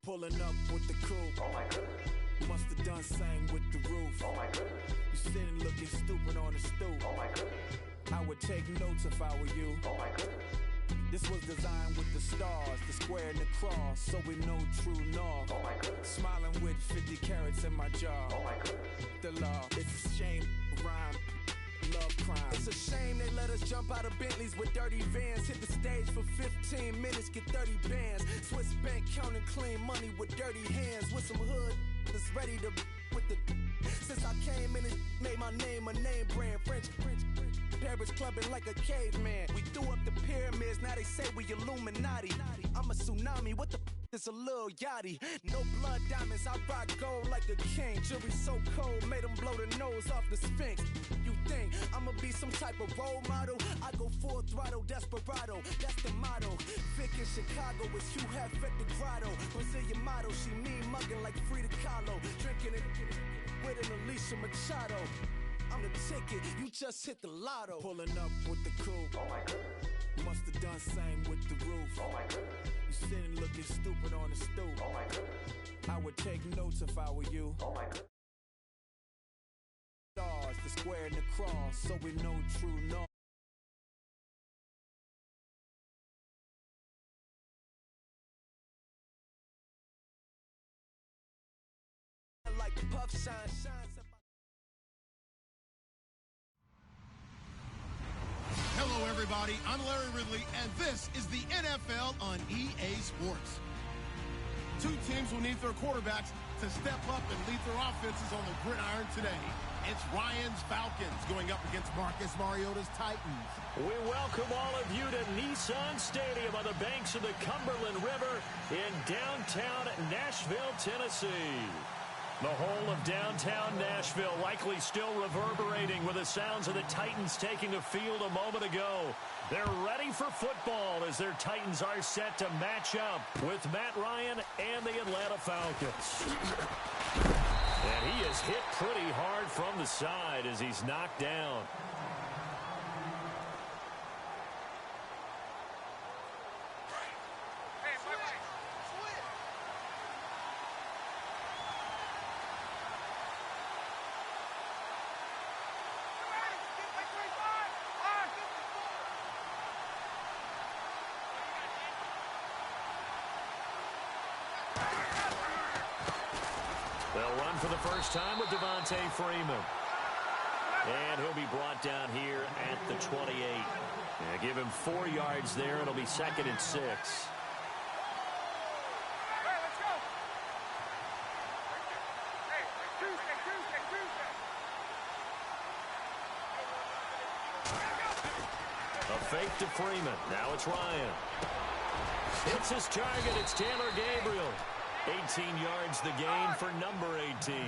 Pulling up with the coupe. Oh my goodness. Must have done same with the roof. Oh my goodness. You sitting looking stupid on the stoop. Oh my goodness. I would take notes if I were you. Oh my goodness. This was designed with the stars, the square and the cross, so we know true north. Oh my goodness. Smiling with 50 carats in my jaw. Oh my goodness. The law, it's a shame, rhyme, love crime. It's a shame they let us jump out of Bentleys with dirty vans. Hit the stage for 15 minutes, get 30 bands. Swiss bank counting clean money with dirty hands. With some hood that's ready to with the. Since I came in, it made my name a name brand. French. Paris clubbing like a caveman. We threw up the pyramids, now they say we Illuminati. I'm a tsunami, what the is a little yachty. No blood diamonds, I rock gold like a king. Jewelry so cold, made them blow the nose off the Sphinx. You think I'ma be some type of role model? I go full throttle, desperado, that's the motto. Vic in Chicago is Hugh Hef at the grotto. Brazilian model, she mean mugging like Frida Kahlo. Drinking it with an Alicia Machado. I'm the ticket, you just hit the lotto. Pulling up with the coupe. Oh my goodness. Must have done same with the roof. Oh my goodness. You sitting looking stupid on the stoop. Oh my goodness. I would take notes if I were you. Oh my goodness. Stars, the square and the cross, so we know true north. Like puff shines. Hello, everybody. I'm Larry Ridley, and this is the NFL on EA Sports. Two teams will need their quarterbacks to step up and lead their offenses on the gridiron today. It's Ryan's Falcons going up against Marcus Mariota's Titans. We welcome all of you to Nissan Stadium on the banks of the Cumberland River in downtown Nashville, Tennessee. The whole of downtown Nashville likely still reverberating with the sounds of the Titans taking the field a moment ago. They're ready for football as their Titans are set to match up with Matt Ryan and the Atlanta Falcons. And he is hit pretty hard from the side as he's knocked down. They'll run for the first time with Devontae Freeman. And he'll be brought down here at the 28. Yeah, give him 4 yards there. It'll be 2nd and 6. A fake to Freeman. Now it's Ryan. It's his target. It's Taylor Gabriel. 18 yards the gain for number 18.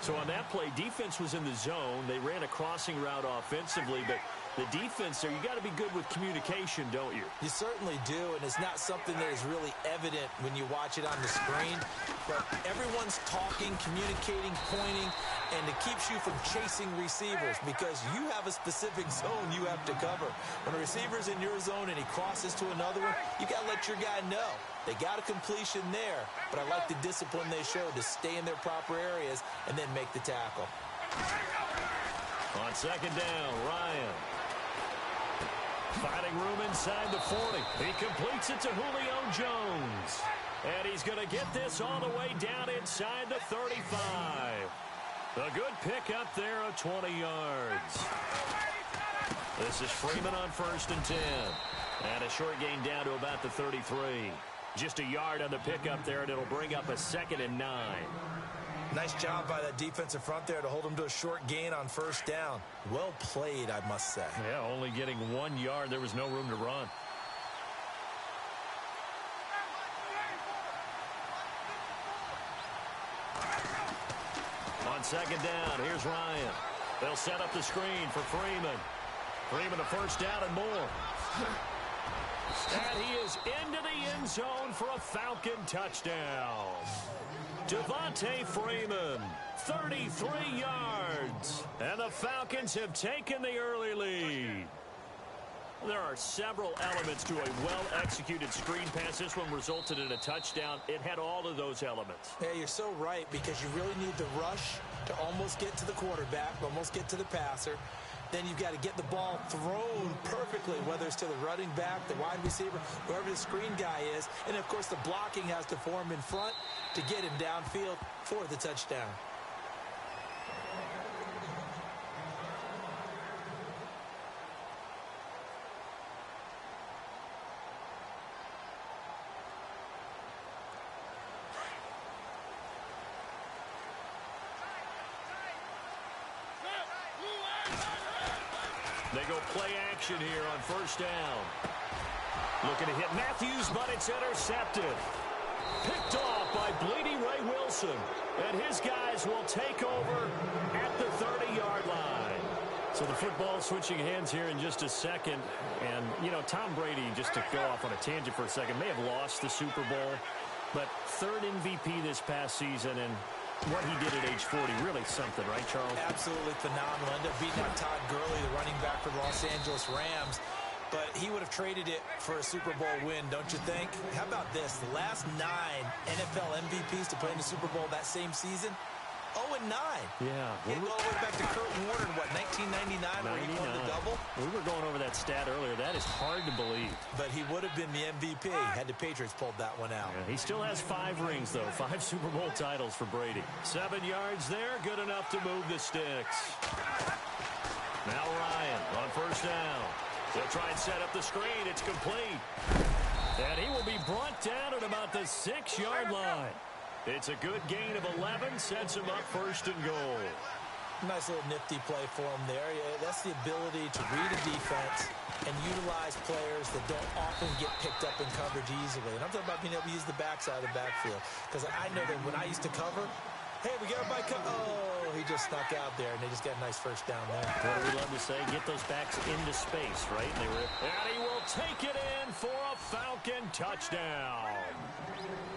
So on that play, defense was in the zone. They ran a crossing route offensively, but the defense there, you got to be good with communication, don't you? You certainly do, and it's not something that is really evident when you watch it on the screen. But everyone's talking, communicating, pointing, and it keeps you from chasing receivers because you have a specific zone you have to cover. When a receiver's in your zone and he crosses to another one, you got to let your guy know. They got a completion there, but I like the discipline they showed to stay in their proper areas and then make the tackle. On 2nd down, Ryan. Finding room inside the 40. He completes it to Julio Jones. And he's going to get this all the way down inside the 35. A good pickup there of 20 yards. This is Freeman on 1st and 10. And a short gain down to about the 33. Just a yard on the pickup there, and it'll bring up a 2nd and 9. Nice job by that defensive front there to hold him to a short gain on 1st down. Well played, I must say. Yeah, only getting 1 yard. There was no room to run. On 2nd down, here's Ryan. They'll set up the screen for Freeman. Freeman a first down and more. And he is into the end zone for a Falcon touchdown. Devontae Freeman, 33 yards. And the Falcons have taken the early lead. There are several elements to a well-executed screen pass. This one resulted in a touchdown. It had all of those elements. Yeah, you're so right, because you really need the rush to almost get to the quarterback, almost get to the passer. Then you've got to get the ball thrown perfectly, whether it's to the running back, the wide receiver, whoever the screen guy is. And, of course, the blocking has to form in front to get him downfield for the touchdown. They go play action here on first down. Looking to hit Matthews, but it's intercepted. Picked off by Bleedy Ray Wilson. And his guys will take over at the 30-yard line. So the football switching hands here in just a second. And, you know, Tom Brady, just to go off on a tangent for a second, may have lost the Super Bowl. But third MVP this past season, and what he did at age 40, really something, right, Charles? Absolutely phenomenal. Ended up beating out Todd Gurley, the running back for the Los Angeles Rams. But he would have traded it for a Super Bowl win, don't you think? How about this? The last 9 NFL MVPs to play in the Super Bowl that same season, 0-9. Yeah. He go all the way back to Kurt Warner in, what, 1999, where he won the double? We were going over that stat earlier. That is hard to believe. But he would have been the MVP had the Patriots pulled that one out. Yeah, he still has 5 rings, though. 5 Super Bowl titles for Brady. 7 yards there, good enough to move the sticks. Now Ryan on first down. He'll try and set up the screen. It's complete. And he will be brought down at about the 6-yard line. It's a good gain of 11, sets him up first and goal. Nice little nifty play for him there. Yeah, that's the ability to read a defense and utilize players that don't often get picked up in coverage easily. And I'm talking about being able to use the backside of the backfield. Because I know that when I used to cover, hey, we got a bike. Oh, he just snuck out there, and they just got a nice first down there. What do we love to say? Get those backs into space, right? And he will take it in for a Falcon touchdown.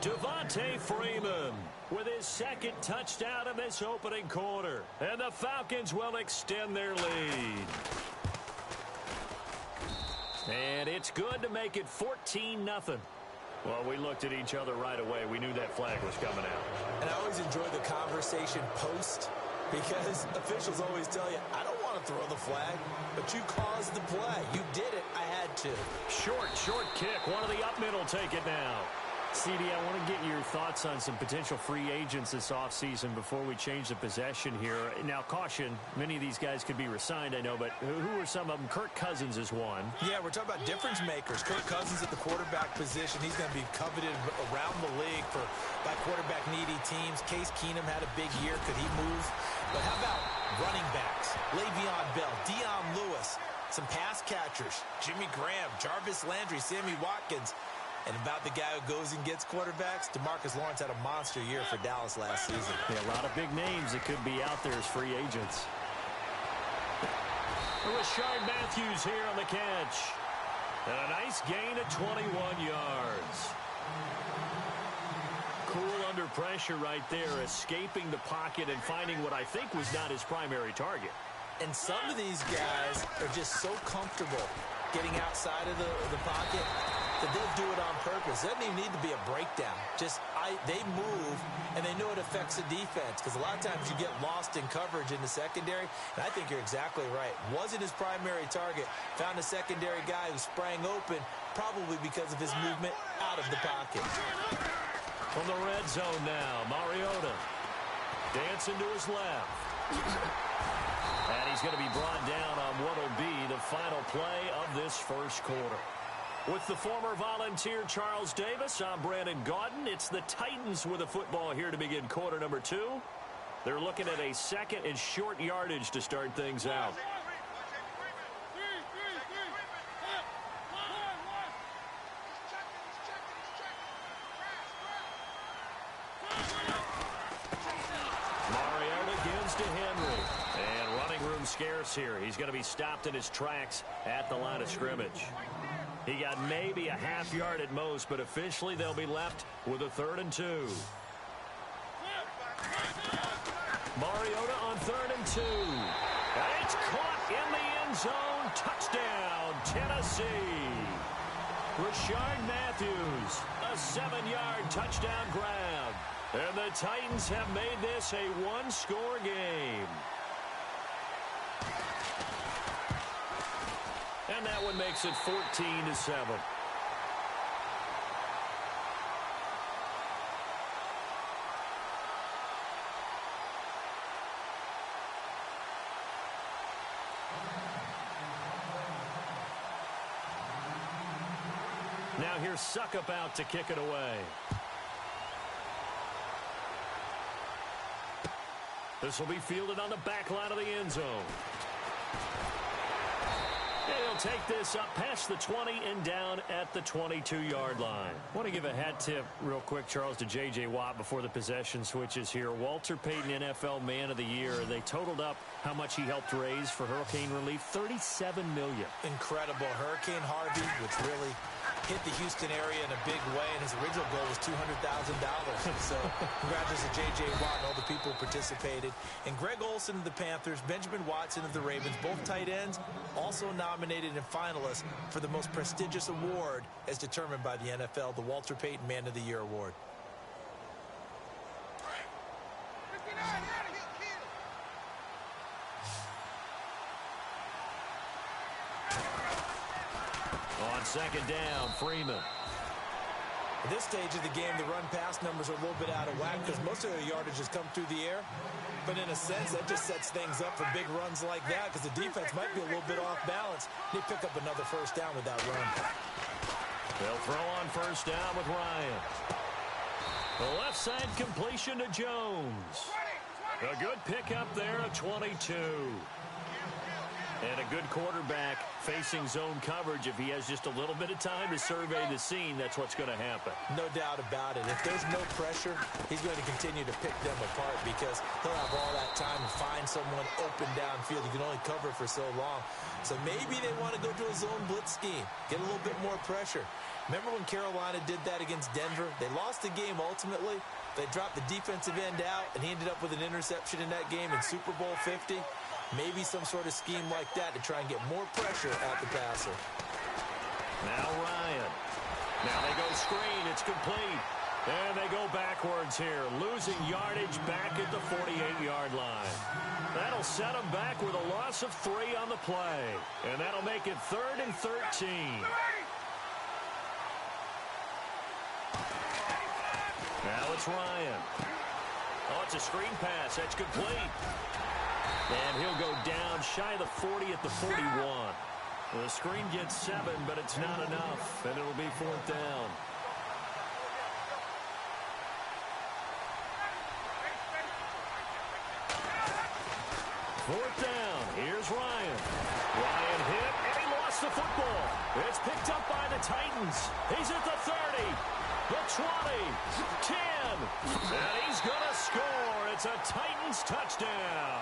Devontae Freeman with his second touchdown in this opening quarter. And the Falcons will extend their lead. And it's good to make it 14-0. Well, we looked at each other right away. We knew that flag was coming out. And I always enjoy the conversation post, because officials always tell you, I don't want to throw the flag, but you caused the play. You did it. I had to. Short kick. One of the up middle take it now. CD, I want to get your thoughts on some potential free agents this offseason before we change the possession here. Now, caution, many of these guys could be re-signed, I know, but who are some of them? Kirk Cousins is one. Yeah, we're talking about difference makers. Kirk Cousins at the quarterback position. He's going to be coveted around the league by quarterback-needy teams. Case Keenum had a big year. Could he move? But how about running backs? Le'Veon Bell, Dion Lewis, some pass catchers, Jimmy Graham, Jarvis Landry, Sammy Watkins. And about the guy who goes and gets quarterbacks, DeMarcus Lawrence had a monster year for Dallas last season. Yeah, a lot of big names that could be out there as free agents. Rashard Matthews here on the catch. And a nice gain of 21 yards. Cool under pressure right there, escaping the pocket and finding what I think was not his primary target. And some of these guys are just so comfortable getting outside of the pocket that they'll do it on purpose. It doesn't even need to be a breakdown. They move, and they know it affects the defense, because a lot of times you get lost in coverage in the secondary, and I think you're exactly right. Wasn't his primary target. Found a secondary guy who sprang open, probably because of his movement out of the pocket. From the red zone now, Mariota dancing to his left. And he's going to be brought down on what will be the final play of this first quarter. With the former Volunteer Charles Davis, I'm Brandon Gaudin. It's the Titans with a football here to begin quarter number 2. They're looking at a second and short yardage to start things out. Mariota gives to Henry. And running room time scarce here. He's going to be stopped in his tracks at the line of scrimmage. He got maybe a half yard at most, but officially they'll be left with a 3rd and 2. Mariota on 3rd and 2. And it's caught in the end zone. Touchdown, Tennessee. Rashard Matthews, a 7-yard touchdown grab. And the Titans have made this a one-score game. And that one makes it 14-7. Now here's Suckup out to kick it away. This will be fielded on the back line of the end zone. He'll take this up past the 20 and down at the 22-yard line. I want to give a hat tip real quick, Charles, to J.J. Watt before the possession switches here. Walter Payton, NFL Man of the Year. They totaled up how much he helped raise for hurricane relief, $37 million. Incredible. Hurricane Harvey, which really hit the Houston area in a big way, and his original goal was $200,000. So congratulations to J.J. Watt and all the people who participated. And Greg Olsen of the Panthers, Benjamin Watson of the Ravens, both tight ends, also nominated and finalists for the most prestigious award as determined by the NFL, the Walter Payton Man of the Year Award. On 2nd down, Freeman. At this stage of the game, the run-pass numbers are a little bit out of whack because most of their yardage has come through the air. But in a sense, that just sets things up for big runs like that because the defense might be a little bit off balance. They pick up another 1st down with that run. They'll throw on 1st down with Ryan. The left side completion to Jones. A good pickup there at 22. And a good quarterback facing zone coverage. If he has just a little bit of time to survey the scene, that's what's going to happen. No doubt about it. If there's no pressure, he's going to continue to pick them apart because he'll have all that time to find someone open downfield. He can only cover for so long. So maybe they want to go to a zone blitz scheme, get a little bit more pressure. Remember when Carolina did that against Denver? They lost the game ultimately. They dropped the defensive end out, and he ended up with an interception in that game in Super Bowl 50. Maybe some sort of scheme like that to try and get more pressure at the passer. Now Ryan. Now they go screen. It's complete. And they go backwards here, losing yardage back at the 48-yard line. That'll set them back with a loss of 3 on the play. And that'll make it 3rd and 13. Now it's Ryan. Oh, it's a screen pass. That's complete. And he'll go down shy of the 40 at the 41. The screen gets 7, but it's not enough. And it'll be 4th down. 4th down. Here's Ryan. Ryan hit, and he lost the football. It's picked up by the Titans. He's at the 30, the 20, 10, and he's going to score. It's a Titans touchdown.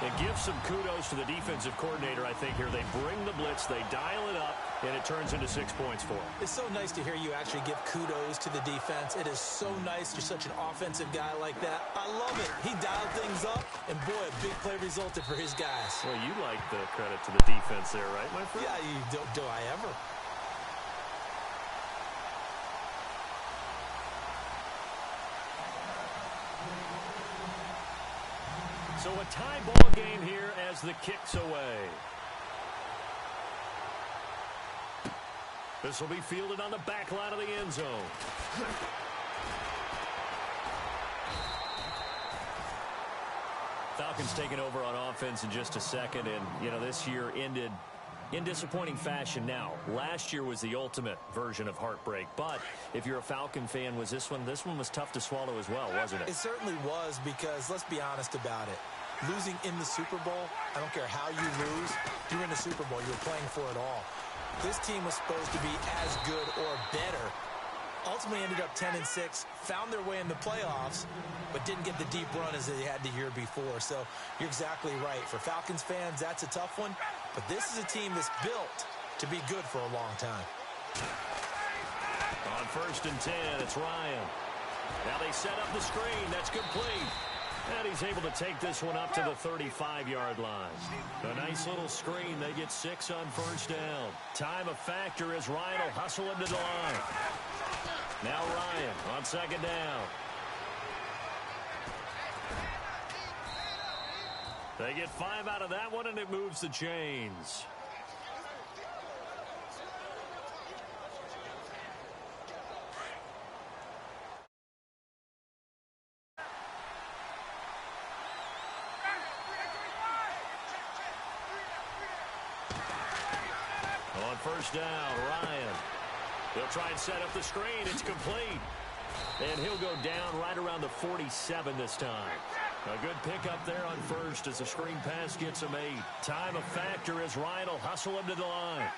It gives some kudos to the defensive coordinator, I think, here. They bring the blitz, they dial it up, and it turns into 6 points for them. It's so nice to hear you actually give kudos to the defense. It is so nice. You're such an offensive guy like that. I love it. He dialed things up, and boy, a big play resulted for his guys. Well, you like the credit to the defense there, right, my friend? Yeah, do I ever? So a tie ball game here as the kick's away. This will be fielded on the back line of the end zone. Falcons taking over on offense in just a second, and, you know, this year ended in disappointing fashion. Now, last year was the ultimate version of heartbreak, but if you're a Falcon fan, was this one was tough to swallow as well, wasn't it? It certainly was, because let's be honest about it. Losing in the Super Bowl, I don't care how you lose, you're in the Super Bowl, you're playing for it all. This team was supposed to be as good or better ultimately ended up 10-6, found their way in the playoffs, but didn't get the deep run as they had the year before. So you're exactly right. For Falcons fans, that's a tough one, but this is a team that's built to be good for a long time. On 1st and 10, it's Ryan. Now they set up the screen. That's complete. And he's able to take this one up to the 35-yard line. A nice little screen. They get 6 on 1st down. Time of factor as Ryan will hustle him to the line. Now Ryan on 2nd down. They get 5 out of that one, and it moves the chains. On 1st down, Ryan. He'll try and set up the screen. It's complete. And he'll go down right around the 47 this time. A good pickup there on 1st as the screen pass gets him 8. Time of factor as Ryan will hustle him to the line.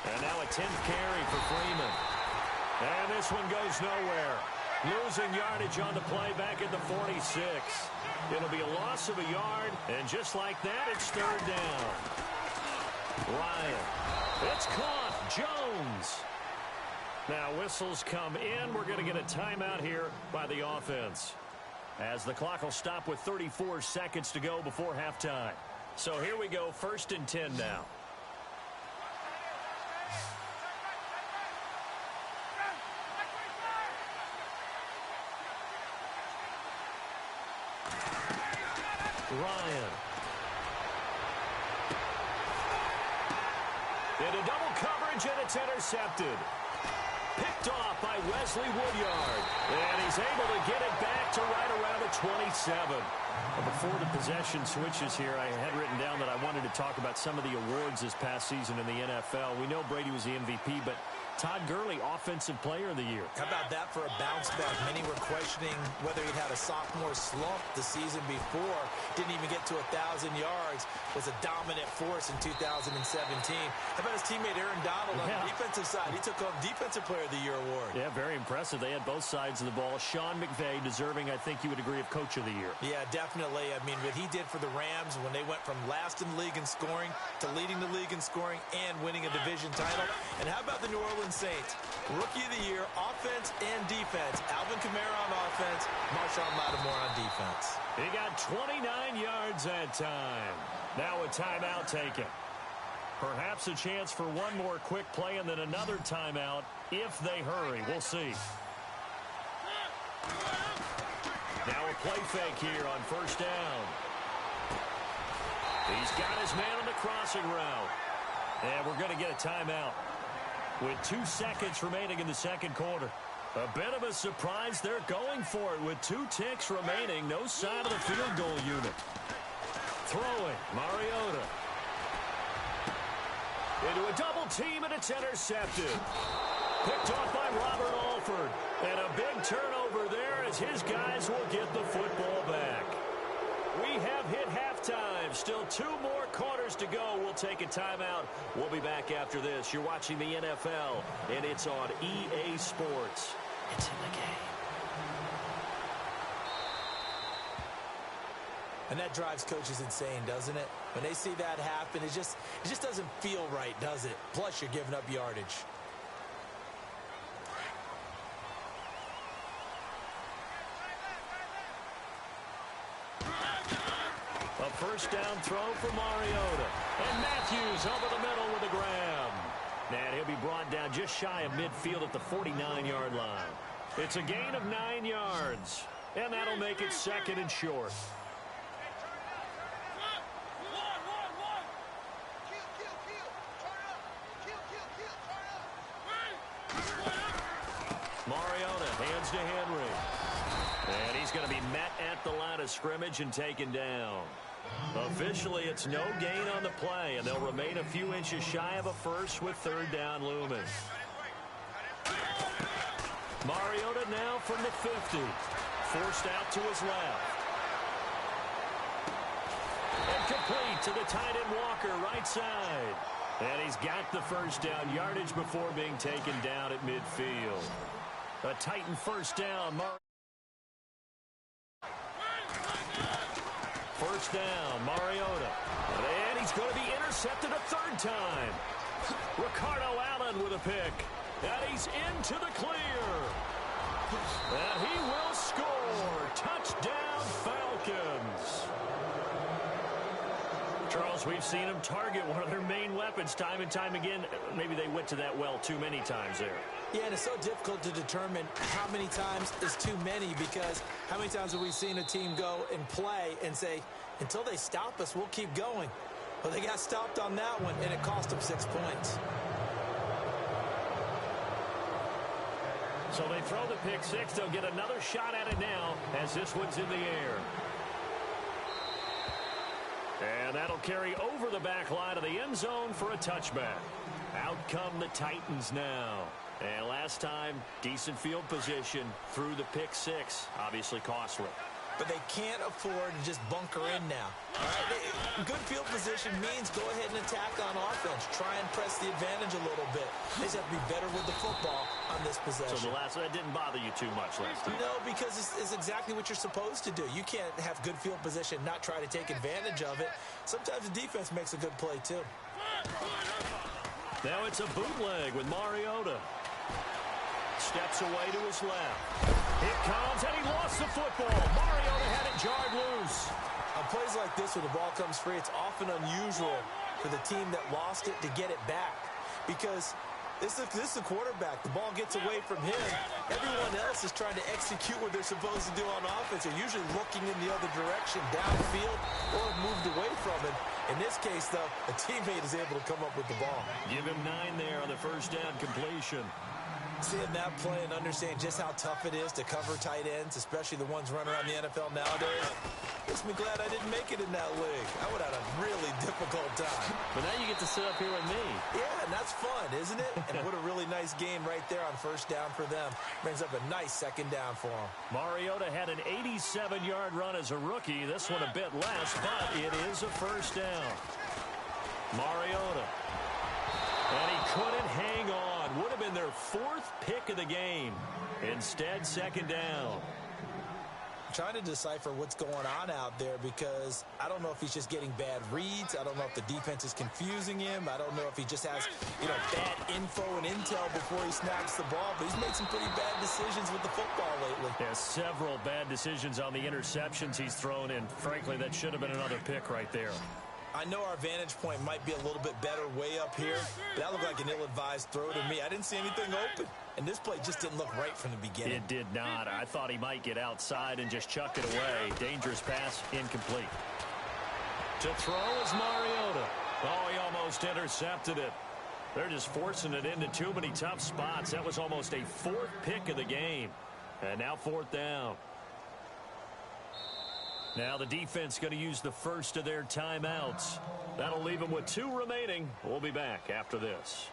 And now a 10th carry for Freeman. And this one goes nowhere. Losing yardage on the play back at the 46. It'll be a loss of a yard, and just like that, it's 3rd down. Ryan. It's caught. Jones. Now whistles come in. We're going to get a timeout here by the offense, as the clock will stop with 34 seconds to go before halftime. So here we go, 1st and 10 now. Ryan. Into double coverage, and it's intercepted. Picked off by Wesley Woodyard. And he's able to get it back to right around the 27. Before the possession switches here, I had written down that I wanted to talk about some of the awards this past season in the NFL. We know Brady was the MVP, but Todd Gurley, Offensive Player of the Year. How about that for a bounce back? Many were questioning whether he'd had a sophomore slump the season before. Didn't even get to 1,000 yards. Was a dominant force in 2017. How about his teammate Aaron Donald on the defensive side? He took home Defensive Player of the Year award. Yeah, very impressive. They had both sides of the ball. Sean McVay deserving, I think you would agree, of Coach of the Year. Yeah, definitely. I mean, what he did for the Rams when they went from last in the league in scoring to leading the league in scoring and winning a division title. And how about the New Orleans Saints? Rookie of the Year, offense and defense. Alvin Kamara on offense, Marshawn Lattimore on defense. He got 29 yards that time. Now a timeout taken. Perhaps a chance for one more quick play and then another timeout if they hurry. We'll see. Now a play fake here on 1st down. He's got his man on the crossing route. And we're going to get a timeout with 2 seconds remaining in the 2nd quarter. A bit of a surprise. They're going for it with 2 ticks remaining. No sign of the field goal unit. Throwing, Mariota. Into a double team, and it's intercepted. Picked off by Robert Alford. And a big turnover there as his guys will get the football back. We have hit halftime. Still 2 more quarters to go. We'll take a timeout. We'll be back after this. You're watching the NFL, and it's on EA Sports. It's in the game. And that drives coaches insane, doesn't it? When they see that happen, it just doesn't feel right, does it? Plus, you're giving up yardage. A 1st down throw for Mariota. And Matthews over the middle with a grab. And he'll be brought down just shy of midfield at the 49-yard line. It's a gain of 9 yards. And that'll make it 2nd and short. Mariota hands to Henry. And he's going to be met at the line of scrimmage and taken down. Officially, it's no gain on the play, and they'll remain a few inches shy of a first with 3rd down looming. Mariota now from the 50. Forced out to his left. And complete to the tight end Walker, right side. And he's got the first down yardage before being taken down at midfield. A Titan first down. First down, Mariota. And he's going to be intercepted a third time. Ricardo Allen with a pick. And he's into the clear. And he will score. Touchdown, Falcons. Charles, we've seen him target one of their main weapons time and time again. Maybe they went to that well too many times there. Yeah, and it's so difficult to determine how many times is too many, because how many times have we seen a team go and play and say, until they stop us, we'll keep going. Well, they got stopped on that one, and it cost them 6 points. So they throw the pick six. They'll get another shot at it now as this one's in the air. And that'll carry over the back line of the end zone for a touchback. Out come the Titans now. And last time, decent field position through the pick six. Obviously costly. But they can't afford to just bunker in now. All right? Good field position means go ahead and attack on offense. Try and press the advantage a little bit. They just have to be better with the football on this possession. So that didn't bother you too much last time? No, because it's exactly what you're supposed to do. You can't have good field position, not try to take advantage of it. Sometimes the defense makes a good play, too. Now it's a bootleg with Mariota. Steps away to his left. It comes, and he lost the football. Mariota had it jarred loose. On plays like this where the ball comes free, it's often unusual for the team that lost it to get it back, because this is the quarterback. The ball gets away from him. Everyone else is trying to execute what they're supposed to do on offense. They're usually looking in the other direction, downfield, or moved away from it. In this case, though, a teammate is able to come up with the ball. Give him 9 there on the first down completion. Seeing that play and understand just how tough it is to cover tight ends, especially the ones running around the NFL nowadays, makes me glad I didn't make it in that league. I would have had a really difficult time. But now you get to sit up here with me. Yeah, and that's fun, isn't it? And what a really nice game right there on first down for them. Brings up a nice second down for them. Mariota had an 87-yard run as a rookie. This one a bit less, but it is a first down. Mariota. And he couldn't hang on. Would have been their 4th pick of the game. Instead, second down. I'm trying to decipher what's going on out there, because I don't know if he's just getting bad reads. I don't know if the defense is confusing him. I don't know if he just has, bad info and intel before he snaps the ball. But he's made some pretty bad decisions with the football lately. Yeah, several bad decisions on the interceptions he's thrown in. Frankly, that should have been another pick right there. I know our vantage point might be a little bit better way up here, but that looked like an ill-advised throw to me. I didn't see anything open, and this play just didn't look right from the beginning. It did not. I thought he might get outside and just chuck it away. Dangerous pass, incomplete. To throw is Mariota. Oh, he almost intercepted it. They're just forcing it into too many tough spots. That was almost a 4th pick of the game. And now 4th down. Now the defense going to use the first of their timeouts. That'll leave them with 2 remaining. We'll be back after this.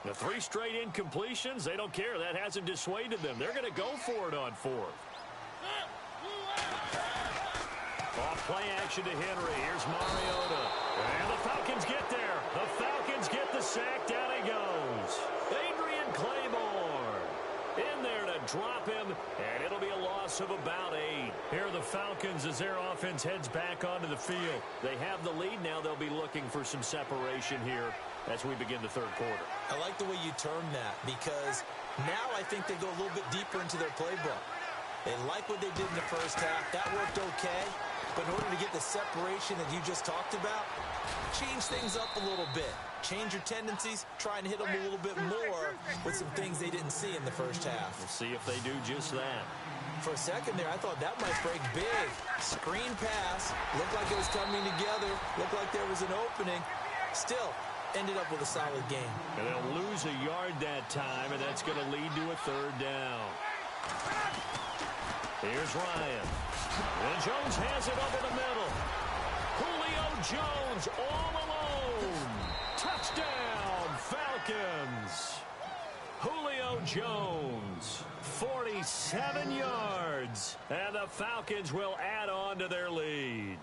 The 3 straight incompletions, they don't care. That hasn't dissuaded them. They're going to go for it on 4th. Off play action to Henry. Here's Mariota. And the Falcons get there. The Falcons get the sack. Down he goes. Adrian Claymore in there to drop him, and it'll be a loss of about 8. Here are the Falcons as their offense heads back onto the field. They have the lead now. They'll be looking for some separation here as we begin the 3rd quarter. I like the way you termed that, because now I think they go a little bit deeper into their playbook. They like what they did in the first half. That worked okay. But in order to get the separation that you just talked about, change things up a little bit. Change your tendencies. Try and hit them a little bit more with some things they didn't see in the first half. We'll see if they do just that. For a second there, I thought that might break big. Screen pass. Looked like it was coming together. Looked like there was an opening. Still, ended up with a solid game. And they'll lose a yard that time, and that's going to lead to a 3rd down. Here's Ryan. And Jones has it over the middle. Julio Jones all alone. Touchdown, Falcons. Julio Jones, 47 yards. And the Falcons will add on to their lead.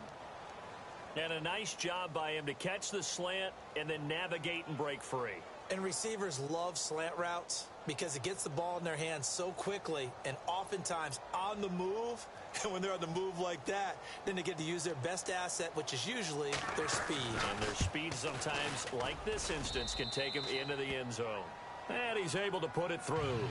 And a nice job by him to catch the slant and then navigate and break free. And receivers love slant routes because it gets the ball in their hands so quickly and oftentimes on the move. And when they're on the move like that, then they get to use their best asset, which is usually their speed. And their speed sometimes, like this instance, can take him into the end zone. And he's able to put it through.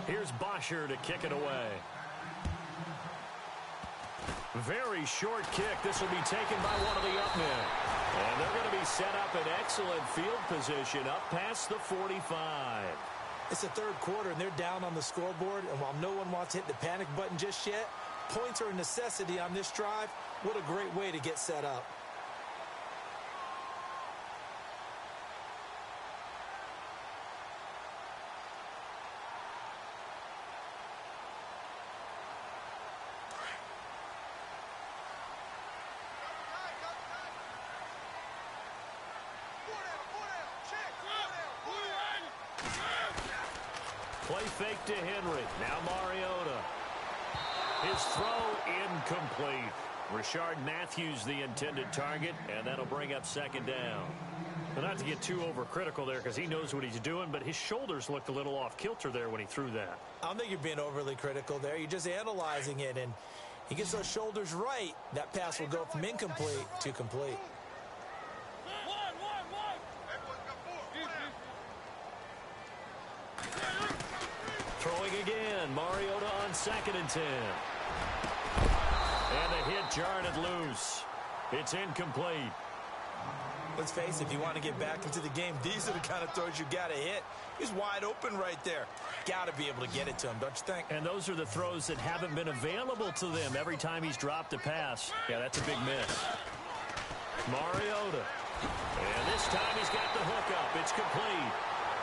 Here's Bosher to kick it away. Very short kick. This will be taken by one of the up men. And they're going to be set up in excellent field position up past the 45. It's the third quarter, and they're down on the scoreboard. And while no one wants to hit the panic button just yet, points are a necessity on this drive. What a great way to get set up. Play fake to Henry. Now Mariota. His throw incomplete. Rashard Matthews the intended target, and that'll bring up second down. But not to get too overcritical there because he knows what he's doing, but his shoulders looked a little off kilter there when he threw that. I don't think you're being overly critical there. You're just analyzing it, and he gets those shoulders right. That pass will go from incomplete to complete. Throwing again. Mariota on 2nd and 10. And the hit jarred it loose. It's incomplete. Let's face it, if you want to get back into the game, these are the kind of throws you got to hit. He's wide open right there. Got to be able to get it to him, don't you think? And those are the throws that haven't been available to them every time he's dropped a pass. Yeah, that's a big miss. Mariota. And this time he's got the hook up. It's complete.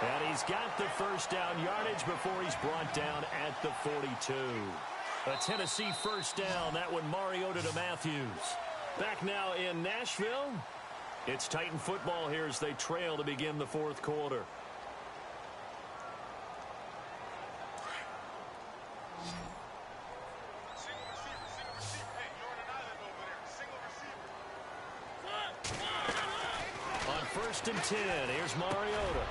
And he's got the first down yardage before he's brought down at the 42. A Tennessee first down. That one Mariota to Matthews. Back now in Nashville. It's Titan football here as they trail to begin the fourth quarter. On 1st and 10, here's Mariota.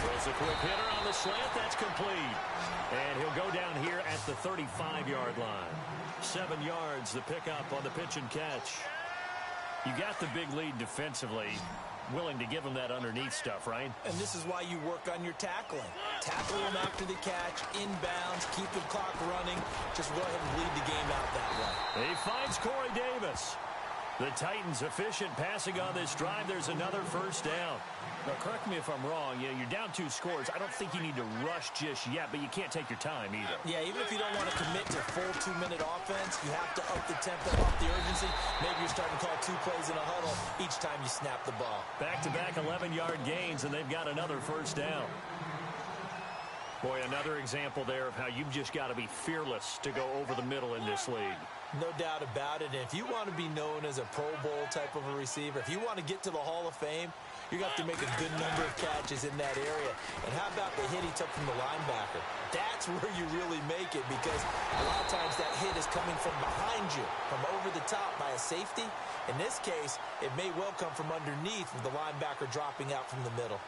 Throws a quick hitter on the slant. That's complete. And he'll go down here at the 35-yard line. 7 yards, the pickup on the pitch and catch. You got the big lead defensively. Willing to give him that underneath stuff, right? And this is why you work on your tackling. Tackle him after the catch, inbounds, keep the clock running. Just go ahead and bleed the game out that way. He finds Corey Davis. The Titans efficient passing on this drive. There's another first down. Now, correct me if I'm wrong. You know, you're down 2 scores. I don't think you need to rush just yet, but you can't take your time either. Yeah, even if you don't want to commit to full 2-minute offense, you have to up the tempo, up the urgency. Maybe you're starting to call 2 plays in a huddle each time you snap the ball. Back-to-back 11-yard gains, and they've got another first down. Boy, another example there of how you've just got to be fearless to go over the middle in this league. No doubt about it. And if you want to be known as a Pro Bowl type of a receiver, if you want to get to the Hall of Fame, you're going to have to make a good number of catches in that area. And how about the hit he took from the linebacker? That's where you really make it, because a lot of times that hit is coming from behind you, from over the top by a safety. In this case, it may well come from underneath with the linebacker dropping out from the middle.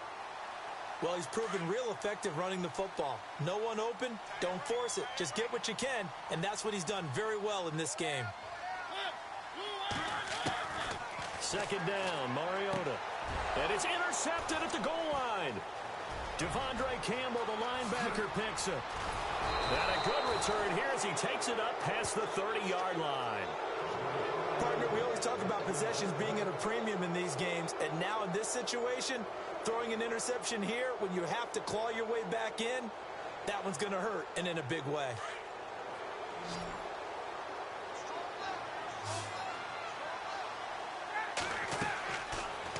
Well, he's proven real effective running the football. No one open, don't force it. Just get what you can, and that's what he's done very well in this game. Second down, Mariota. And it's intercepted at the goal line. Devondre Campbell, the linebacker, picks it. And a good return here as he takes it up past the 30-yard line. Partner, we always talk about possessions being at a premium in these games, and now in this situation, throwing an interception here when you have to claw your way back in, that one's going to hurt, and in a big way.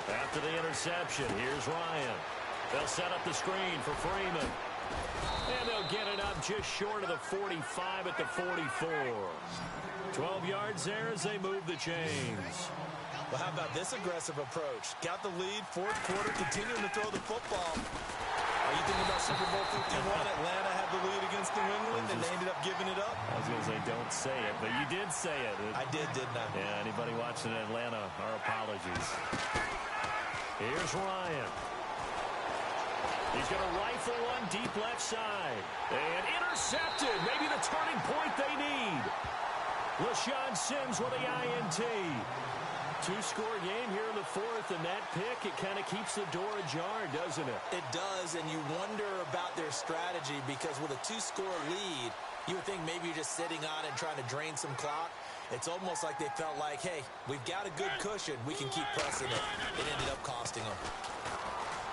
After the interception, here's Ryan. They'll set up the screen for Freeman. And they'll get it up just short of the 45 at the 44. 12 yards there as they move the chains. Well, how about this aggressive approach? Got the lead, fourth quarter, continuing to throw the football. Are you thinking about Super Bowl 51? Atlanta had the lead against New England, and they ended up giving it up. I was going to say, don't say it, but you did say it. I did, didn't I? Yeah, anybody watching Atlanta, our apologies. Here's Ryan. He's going to rifle one deep left side. And intercepted. Maybe the turning point they need. LaShawn Sims with the INT. Two-score game here in the fourth, and that pick, it kind of keeps the door ajar, doesn't it? It does, and you wonder about their strategy because with a two-score lead, you would think maybe you're just sitting on it and trying to drain some clock. It's almost like they felt like, hey, we've got a good cushion. We can keep pressing it. It ended up costing them.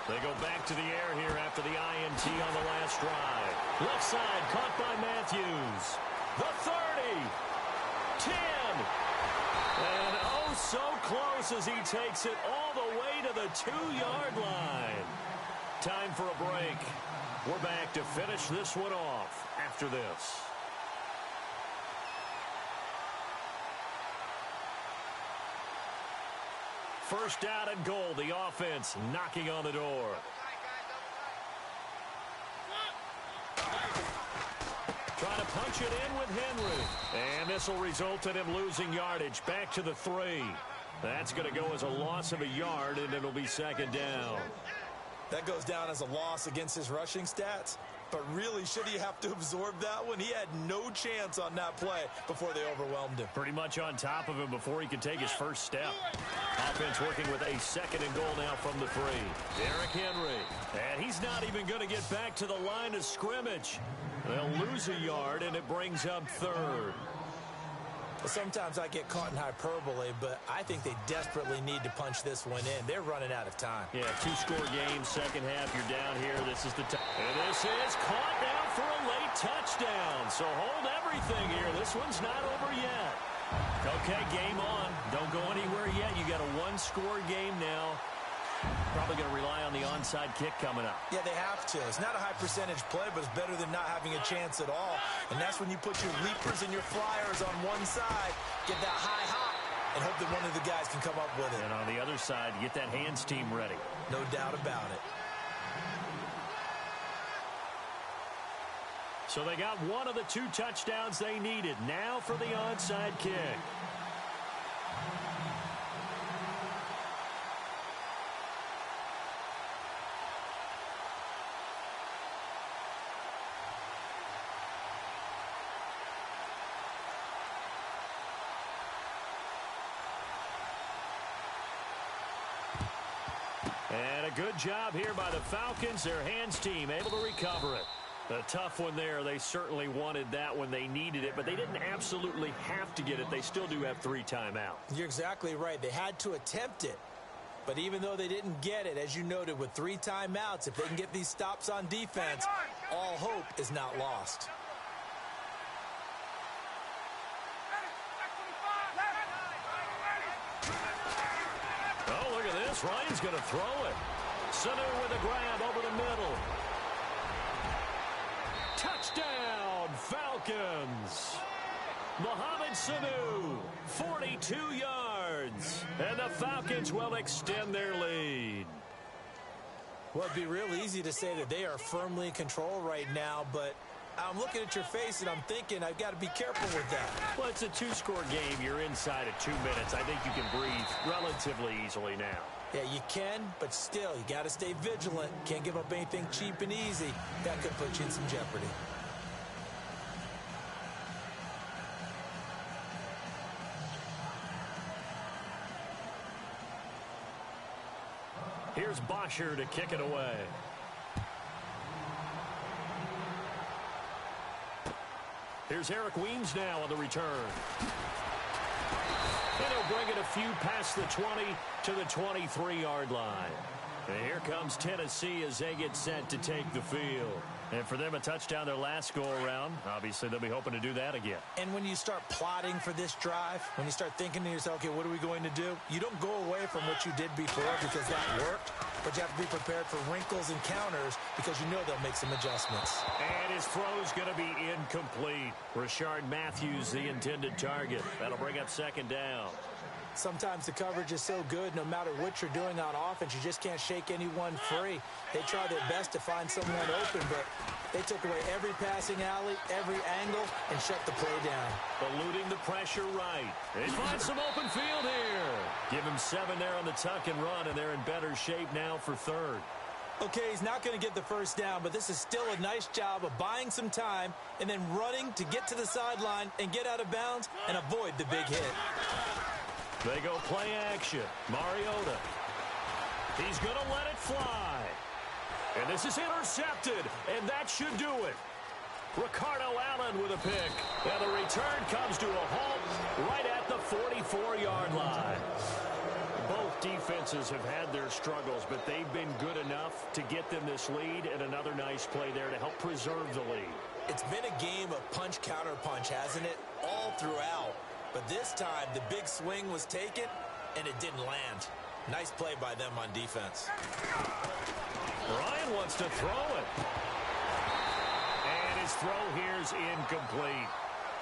They go back to the air here after the INT on the last drive. Left side, caught by Matthews. The 30. 10. And oh, so close as he takes it all the way to the 2-yard line. Time for a break. We're back to finish this one off after this. First down and goal. The offense knocking on the door. Trying to punch it in with Henry. And this will result in him losing yardage. Back to the 3. That's going to go as a loss of a yard, and it'll be second down. That goes down as a loss against his rushing stats. But really, should he have to absorb that one? He had no chance on that play before they overwhelmed him. Pretty much on top of him before he could take his first step. Offense working with a second and goal now from the 3. Derrick Henry. And he's not even going to get back to the line of scrimmage. They'll lose a yard, and it brings up third. Sometimes I get caught in hyperbole, but I think they desperately need to punch this one in. They're running out of time. Yeah, two-score game, second half, you're down here. This is the time. And this is caught now for a late touchdown. So hold everything here. This one's not over yet. Okay, game on. Don't go anywhere yet. You got a one-score game now. Probably going to rely on the onside kick coming up. Yeah, they have to. It's not a high percentage play, but it's better than not having a chance at all. And that's when you put your leapers and your flyers on one side, get that high hop, and hope that one of the guys can come up with it. And on the other side, get that hands team ready. No doubt about it. So they got one of the 2 touchdowns they needed. Now for the onside kick. And a good job here by the Falcons. Their hands team able to recover it. A tough one there. They certainly wanted that when they needed it, but they didn't absolutely have to get it. They still do have 3 timeouts. You're exactly right. They had to attempt it. But even though they didn't get it, as you noted, with 3 timeouts, if they can get these stops on defense, all hope is not lost. Oh, look at this. Ryan's going to throw it. Sanu with a grab over the middle. Touchdown, Falcons. Mohamed Sanu, 42 yards. And the Falcons will extend their lead. Well, it'd be real easy to say that they are firmly in control right now, but I'm looking at your face and I'm thinking I've got to be careful with that. Well, it's a 2-score game. You're inside of 2 minutes. I think you can breathe relatively easily now. Yeah, you can, but still, you got to stay vigilant. Can't give up anything cheap and easy. That could put you in some jeopardy. Here's Bosher to kick it away. Here's Eric Weems now on the return. And he'll bring it a few past the 20 to the 23-yard line. And here comes Tennessee as they get set to take the field. And for them, a touchdown their last go-around. Obviously, they'll be hoping to do that again. And when you start plotting for this drive, when you start thinking to yourself, okay, what are we going to do? You don't go away from what you did before because that worked, but you have to be prepared for wrinkles and counters because you know they'll make some adjustments. And his throw's going to be incomplete. Rashard Matthews, the intended target. That'll bring up second down. Sometimes the coverage is so good, no matter what you're doing on offense, you just can't shake anyone free. They try their best to find someone open, but they took away every passing alley, every angle, and shut the play down. Eluding the pressure right. They find some open field here. Give him 7 there on the tuck and run, and they're in better shape now for third. Okay, he's not going to get the first down, but this is still a nice job of buying some time and then running to get to the sideline and get out of bounds and avoid the big hit. They go play action. Mariota. He's going to let it fly. And this is intercepted, and that should do it. Ricardo Allen with a pick. And the return comes to a halt right at the 44-yard line. Both defenses have had their struggles, but they've been good enough to get them this lead, and another nice play there to help preserve the lead. It's been a game of punch-counter-punch, hasn't it? All throughout. But this time, the big swing was taken, and it didn't land. Nice play by them on defense. Ryan wants to throw it. And his throw here is incomplete.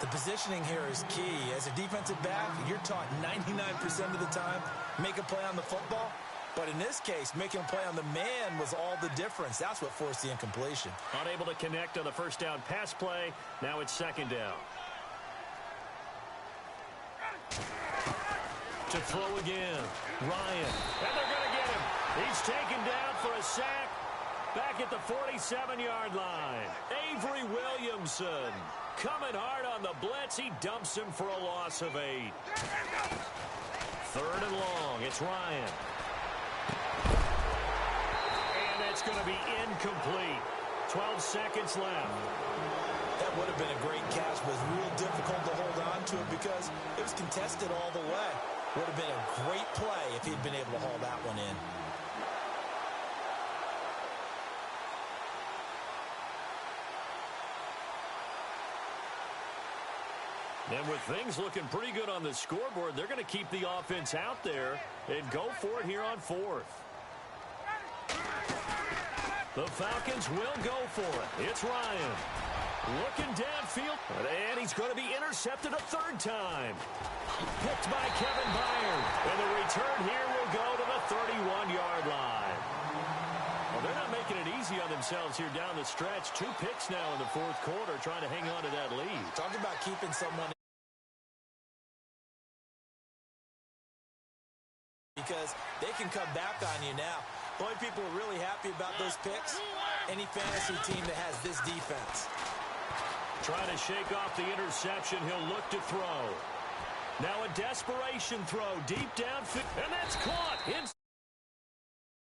The positioning here is key. As a defensive back, you're taught 99% of the time, make a play on the football. But in this case, making a play on the man was all the difference. That's what forced the incompletion. Unable to connect on the first down pass play. Now it's second down. To throw again. Ryan. And they're going to get him. He's taken down for a sack. Back at the 47-yard line. Avery Williamson. Coming hard on the blitz. He dumps him for a loss of 8. Third and long. It's Ryan. And that's going to be incomplete. 12 seconds left. That would have been a great catch, but it was real difficult to hold on to it because it was contested all the way. Would have been a great play if he'd been able to haul that one in. And with things looking pretty good on the scoreboard, they're going to keep the offense out there and go for it here on fourth. The Falcons will go for it. It's Ryan. Looking downfield, and he's going to be intercepted a third time. Picked by Kevin Byard. And the return here will go to the 31-yard line. Well, they're not making it easy on themselves here down the stretch. 2 picks now in the fourth quarter trying to hang on to that lead. Talk about keeping someone because they can come back on you now. The only people who are really happy about those picks, any fantasy team that has this defense. Trying to shake off the interception. He'll look to throw. Now a desperation throw deep downfield. And that's caught.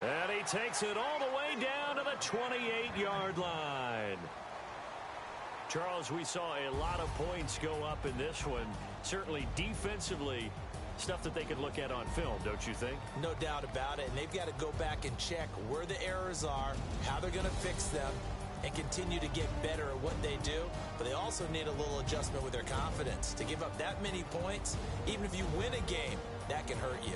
And he takes it all the way down to the 28-yard line. Charles, we saw a lot of points go up in this one. Certainly defensively, stuff that they could look at on film, don't you think? No doubt about it. And they've got to go back and check where the errors are, how they're going to fix them, and continue to get better at what they do. But they also need a little adjustment with their confidence. To give up that many points, even if you win a game, that can hurt you.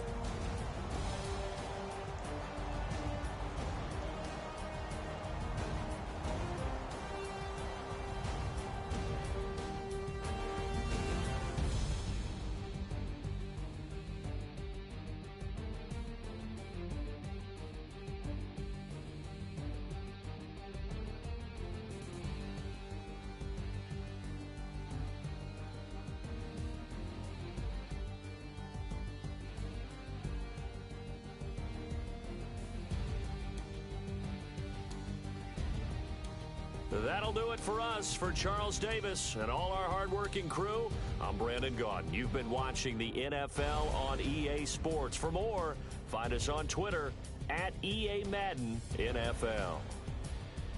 That'll do it for us. For Charles Davis and all our hardworking crew, I'm Brandon Gaudin. You've been watching the NFL on EA Sports. For more, find us on Twitter at EA Madden NFL.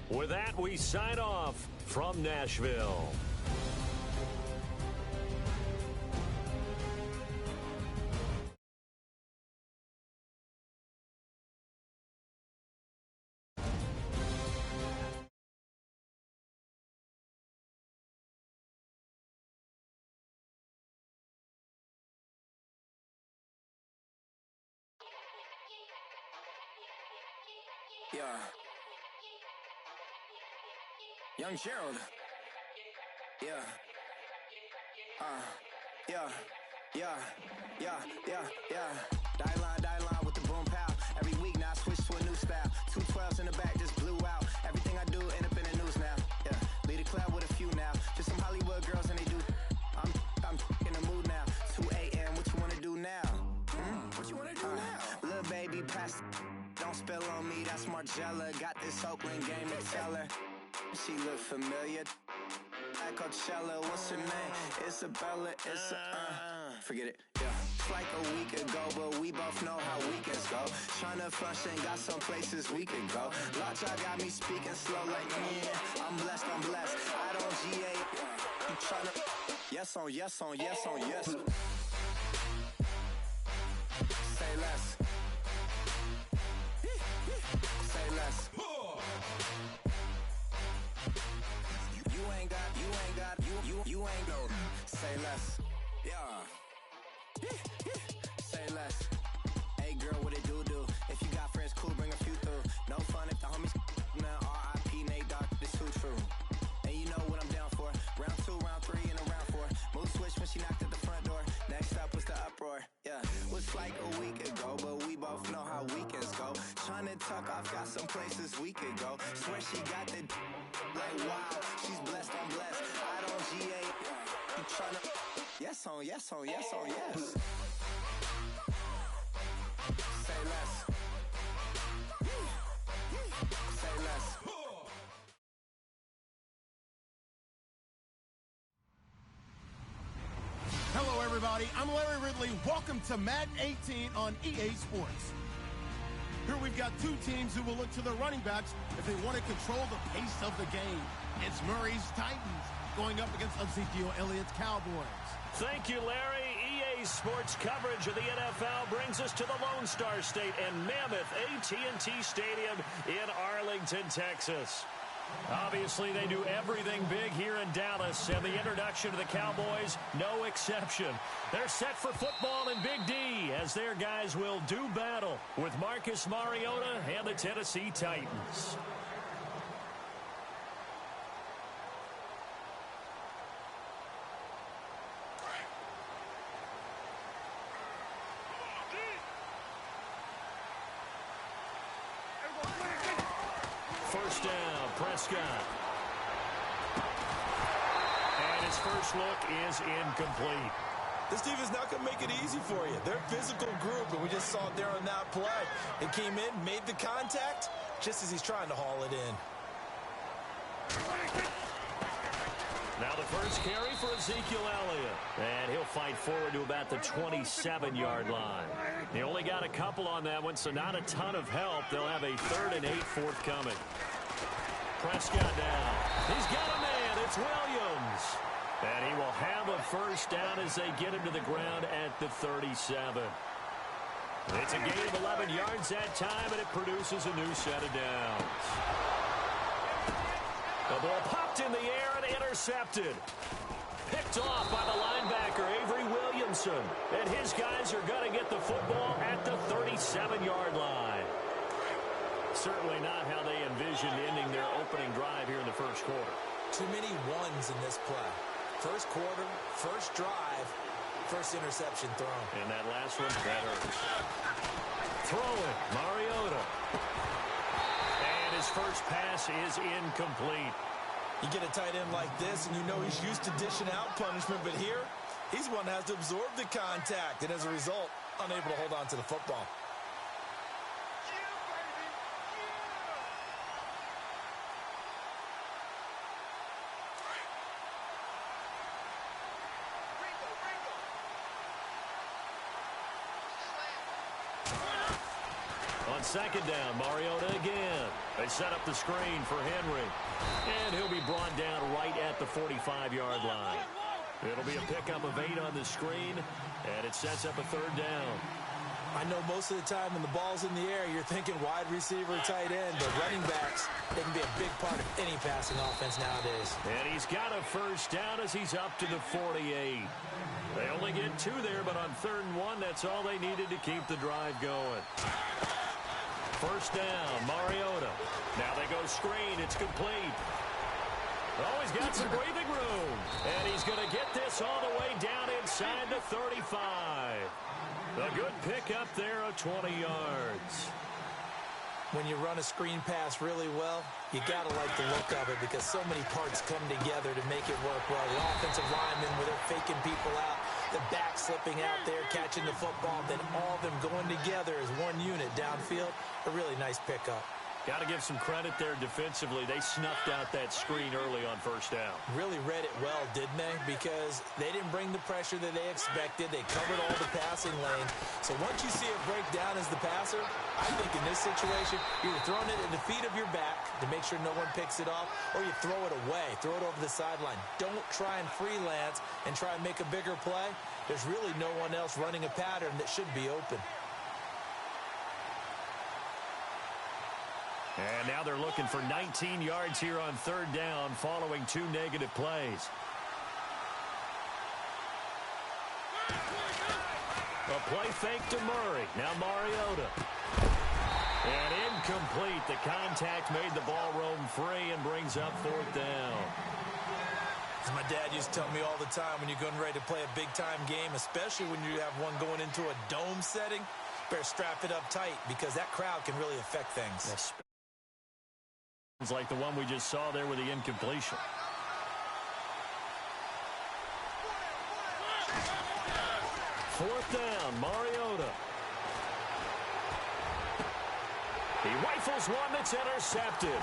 With that, we sign off from Nashville. Yeah. Young Gerald. Yeah. Die line with the boom pow. Every week now I switch to a new style. 212s in the back just blew out. Everything I do end up in the news now. Yeah. Lead a club with a few now. Just some Hollywood girls and they do. I'm in the mood now. 2 a.m. What you wanna do now? What you wanna do now? Little baby pass. Don't spill on me. That's Margella. Got this Oakland game to tell her. She look familiar. Like Coachella, what's her name? Isabella, forget it, yeah. It's like a week ago, but we both know how weekends go. Tryna function, got some places we could go. Lot y'all got me speaking slow like, I'm blessed. I don't GA, you tryna, yes on yes. Say less. Say less. You ain't no. Say less. Yeah. Say less. Hey girl, what it do? If you got friends, cool, bring a few through. No fun if the homies now. R.I.P. Nate Dogg, this too true. And you know what I'm down for. Round 2, round 3, and a round 4. Mood switch when she knocked at the front door. Next up was the uproar. Yeah, was like a week ago, but we both know how weekends go. Tryna tuck off, got some places we could go. Swear she got the like wow, she's blessed, I'm blessed. I don't GA. You tryna yes on yes. Say less. Say less. Hello, everybody. I'm Larry Ridley. Welcome to Madden 18 on EA Sports. Here we've got two teams who will look to their running backs if they want to control the pace of the game. It's Murray's Titans going up against Ezekiel Elliott's Cowboys. Thank you, Larry. EA Sports coverage of the NFL brings us to the Lone Star State and Mammoth AT&T Stadium in Arlington, Texas. Obviously, they do everything big here in Dallas, and the introduction to the Cowboys, no exception. They're set for football in Big D, as their guys will do battle with Marcus Mariota and the Tennessee Titans. First down, Prescott. And his first look is incomplete. This defense not going to make it easy for you. They're a physical group, and we just saw it there on that play. It came in, made the contact, just as he's trying to haul it in. Now the first carry for Ezekiel Elliott. And he'll fight forward to about the 27-yard line. They only got a couple on that one, so not a ton of help. They'll have a 3rd and 8 forthcoming. Prescott down. He's got a man. It's Williams. And he will have a first down as they get him to the ground at the 37. It's a gain of 11 yards that time, and it produces a new set of downs. The ball popped in the air and intercepted. Picked off by the linebacker, Avery Williamson. And his guys are going to get the football at the 37-yard line. Certainly not how they envisioned ending their opening drive here in the first quarter. Too many ones in this play. First quarter, first drive, first interception thrown. And that last one, that hurts. Throwing, Mariota. And his first pass is incomplete. You get a tight end like this, and you know he's used to dishing out punishment, but here, he's one that has to absorb the contact, and as a result, unable to hold on to the football. On second down, Mariota again. They set up the screen for Henry. And he'll be brought down right at the 45-yard line. It'll be a pickup of 8 on the screen, and it sets up a 3rd down. I know most of the time when the ball's in the air, you're thinking wide receiver, tight end, but running backs, they can be a big part of any passing offense nowadays. And he's got a first down as he's up to the 48. They only get 2 there, but on 3rd and 1, that's all they needed to keep the drive going. First down, Mariota. Now they go screen. It's complete. Oh, he's got some breathing room. And he's going to get this all the way down inside the 35. A good pickup there of 20 yards. When you run a screen pass really well, you got to like the look of it because so many parts come together to make it work well. The offensive linemen, where they're faking people out, the back slipping out there, catching the football, then all of them going together as one unit downfield. A really nice pickup. Got to give some credit there defensively. They snuffed out that screen early on first down. Really read it well, didn't they? Because they didn't bring the pressure that they expected. They covered all the passing lane. So once you see it break down as the passer, I think in this situation, you're throwing it at the feet of your back to make sure no one picks it off, or you throw it away, throw it over the sideline. Don't try and freelance and try and make a bigger play. There's really no one else running a pattern that should be open. And now they're looking for 19 yards here on third down following 2 negative plays. A play fake to Murray. Now Mariota. And incomplete. The contact made the ball roam free and brings up fourth down. As my dad used to tell me all the time, when you're getting ready to play a big-time game, especially when you have one going into a dome setting, better strap it up tight because that crowd can really affect things. Yes. Like the one we just saw there with the incompletion. Fourth down, Mariota. He rifles one that's intercepted.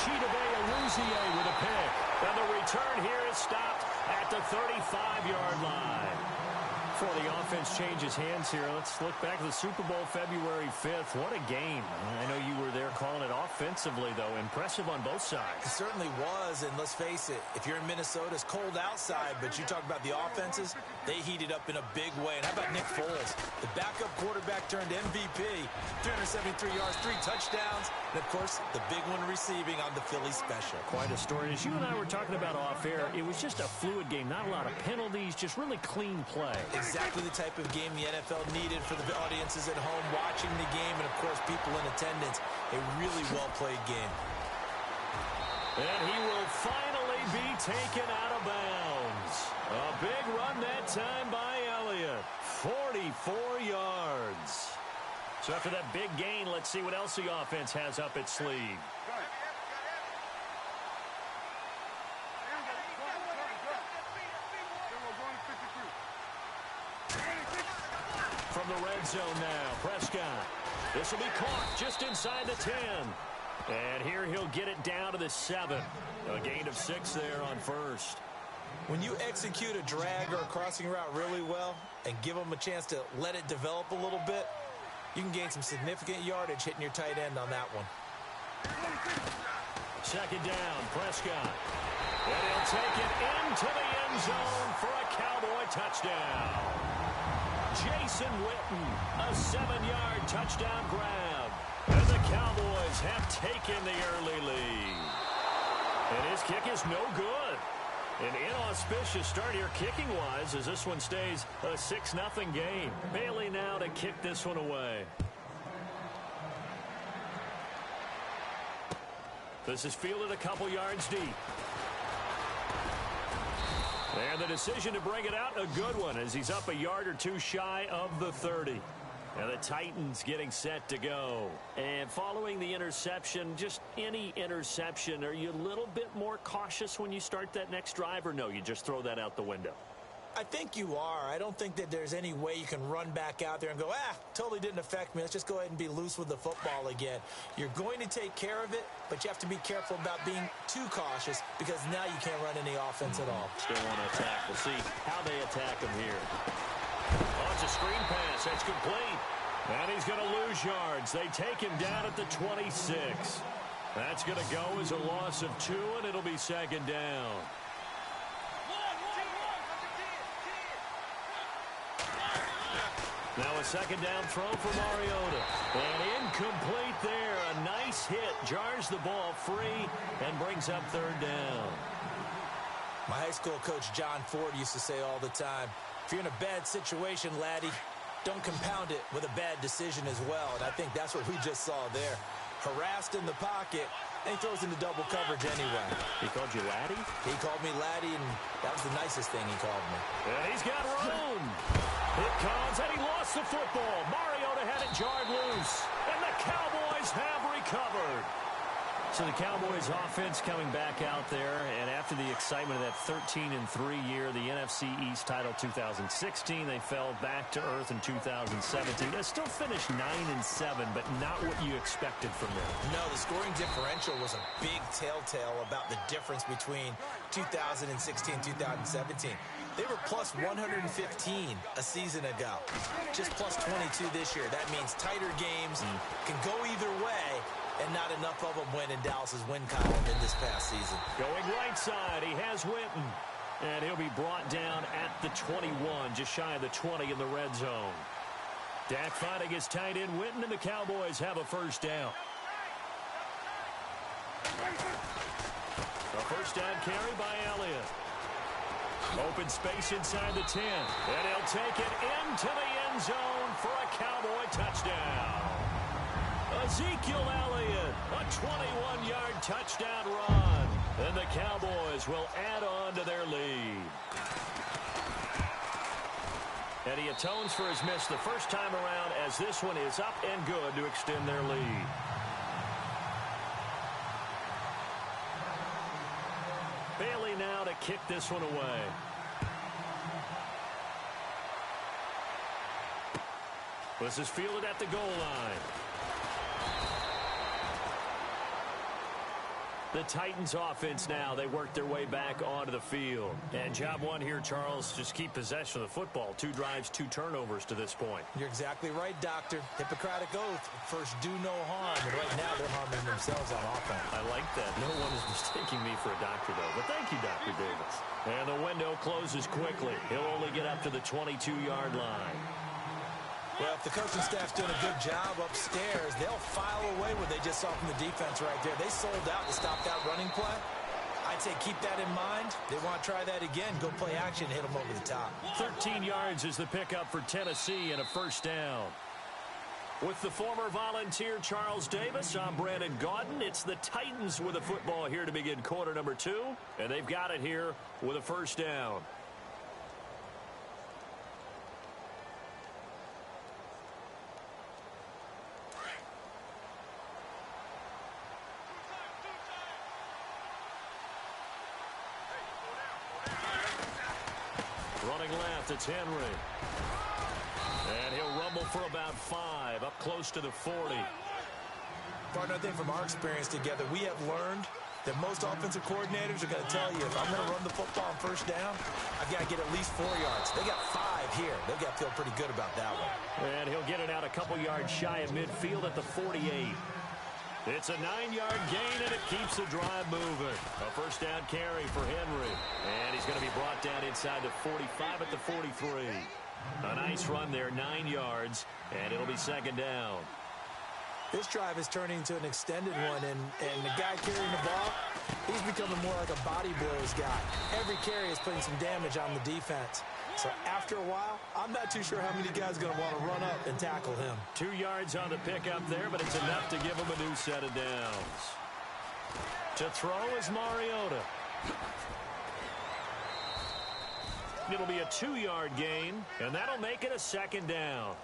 Chidobe Awuzie with a pick. And the return here is stopped at the 35-yard line. Before the offense changes hands here, let's look back at the Super Bowl February 5th. What a game. I know you were there calling it offensively, though. Impressive on both sides. It certainly was, and let's face it, if you're in Minnesota, it's cold outside, but you talk about the offenses, they heated up in a big way. And how about Nick Foles? The backup quarterback turned MVP, 373 yards, 3 touchdowns, and, of course, the big one receiving on the Philly special. Quite a story. As you and I were talking about off air, it was just a fluid game, not a lot of penalties, just really clean play. Exactly the type of game the NFL needed for the audiences at home watching the game and, of course, people in attendance. A really well-played game. And he will finally be taken out of bounds. A big run that time by Elliott. 44 yards. So after that big gain, let's see what else the offense has up its sleeve. From the red zone now, Prescott. This will be caught just inside the 10. And here he'll get it down to the 7. A gain of 6 there on first. When you execute a drag or a crossing route really well and give them a chance to let it develop a little bit, you can gain some significant yardage hitting your tight end on that one. Second down, Prescott. And he'll take it into the end zone for a Cowboy touchdown. Jason Witten, a 7-yard touchdown grab. And the Cowboys have taken the early lead. And his kick is no good. An inauspicious start here kicking-wise as this one stays a 6-0 game. Bailey now to kick this one away. This is fielded a couple yards deep. And the decision to bring it out, a good one, as he's up a yard or two shy of the 30. And the Titans getting set to go. And following the interception, just any interception, are you a little bit more cautious when you start that next drive, or no, you just throw that out the window? I think you are. I don't think that there's any way you can run back out there and go, totally didn't affect me. Let's just go ahead and be loose with the football again. You're going to take care of it, but you have to be careful about being too cautious because now you can't run any offense at all. Still want to attack. We'll see how they attack him here. Oh, it's a screen pass. That's complete. And he's going to lose yards. They take him down at the 26. That's going to go as a loss of 2, and it'll be second down. Now a second down throw for Mariota. And incomplete there. A nice hit. Jars the ball free and brings up third down. My high school coach, John Ford, used to say all the time, if you're in a bad situation, laddie, don't compound it with a bad decision as well. And I think that's what we just saw there. Harassed in the pocket, and he throws into double coverage anyway. He called you laddie? He called me laddie, and that was the nicest thing he called me. And he's got room. It comes, and he lost the football. Mariota had it jarred loose, and the Cowboys have recovered. So the Cowboys offense coming back out there, and after the excitement of that 13-3 year, the NFC East title 2016, they fell back to earth in 2017. They still finished 9-7, but not what you expected from them. No, the scoring differential was a big telltale about the difference between 2016 and 2017. They were plus 115 a season ago, just plus 22 this year. That means tighter games can go either way, and not enough of them win in Dallas's win column in this past season. Going right side, he has Witten. And he'll be brought down at the 21, just shy of the 20 in the red zone. Dak finding his tight end Witten, and the Cowboys have a first down. A first down carry by Elliott. Open space inside the 10. And he'll take it into the end zone for a Cowboy touchdown. Ezekiel Elliott, a 21-yard touchdown run. And the Cowboys will add on to their lead. And he atones for his miss the first time around, as this one is up and good to extend their lead. Bailey now to kick this one away. This is fielded at the goal line. The Titans offense now, they work their way back onto the field. And job one here, Charles, just keep possession of the football. 2 drives, 2 turnovers to this point. You're exactly right, Doctor. Hippocratic oath. First, do no harm. And right now, they're harming themselves on offense. I like that. No one is mistaking me for a doctor, though. But thank you, Dr. Davis. And the window closes quickly. He'll only get up to the 22-yard line. Well, if the coaching staff's doing a good job upstairs, they'll file away what they just saw from the defense right there. They sold out to stop that running play. I'd say keep that in mind. They want to try that again. Go play action, hit them over the top. 13 yards is the pickup for Tennessee and a first down. With the former Volunteer Charles Davis, I'm Brandon Gaudin. It's the Titans with the football here to begin quarter number 2. And they've got it here with a first down. Running left, it's Henry. And he'll rumble for about 5, up close to the 40. Partner, I think from our experience together, we have learned that most offensive coordinators are going to tell you, if I'm going to run the football on first down, I've got to get at least 4 yards. They got 5 here. They've got to feel pretty good about that one. And he'll get it out a couple yards shy of midfield at the 48. It's a 9-yard gain, and it keeps the drive moving. A first down carry for Henry. And he's going to be brought down inside the 45 at the 43. A nice run there, 9 yards, and it'll be second down. This drive is turning into an extended one, and the guy carrying the ball, he's becoming more like a body blows guy. Every carry is putting some damage on the defense. So after a while, I'm not too sure how many guys are going to want to run up and tackle him. 2 yards on the pickup there, but it's enough to give him a new set of downs. To throw is Mariota. It'll be a 2-yard gain, and that'll make it a second down.